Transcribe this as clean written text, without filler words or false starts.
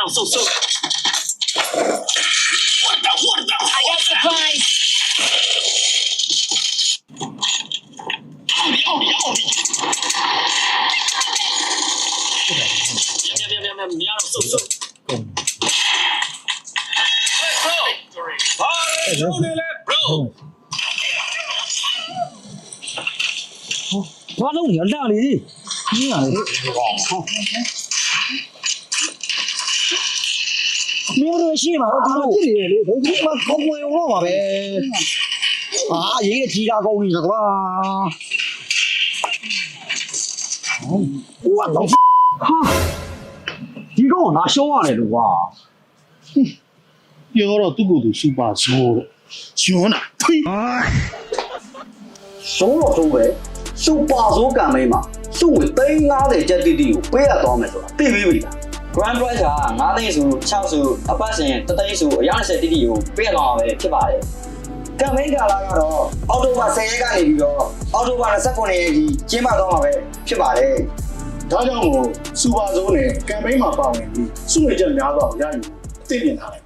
တော့ဆုပ်ဆုပ် I got supplies. မြန်တော့ဆုပ်ဆုပ်ဟာရုံးနေလေ bro ဘာလို့လဲလာလေကြီးရလေမင်းတို့ရှိမှာတော့ဒီလိုဖြစ်နေလေဘုံကကောင်းဝင်တော့ပါပဲအာရေးကြီးတာကောင်းပြီကွာwhat the ဟာဒီကောင်ကငါရှုံးရတယ်လို့ကွာ ပြောတော့သူ့ကိုယ်သူစူပါဆိုးတဲ့ကျွန်းတာထွေး ရှုံးတော့ရှုံးပဲစူပါဆိုးကံမိန်းမှာစုငွေ350ကျပ်တိတိကိုပေးရသွားမယ်ဆိုတာသိပြီးပြီလား grand prize က9သိန်းစု6စုအပတ်စဉ်3သိန်းစုအယောက်20တိတိကိုပေးရတော့မှာပဲဖြစ်ပါတယ်ကမ်ပိန်းကာလကတော့အောက်တိုဘာ10ရက်ကနေပြီးတော့အောက်တိုဘာ29ရက်ကြီးကျင်းပသွားမှာပဲဖြစ်ပါတယ် ဒါကြောင့်မို့စူပါဆိုးနဲ့ကမ်ပိန်းမှာပါဝင်ပြီးစုငွေချက်များတော့ရယူအသိပြင်ထားတယ်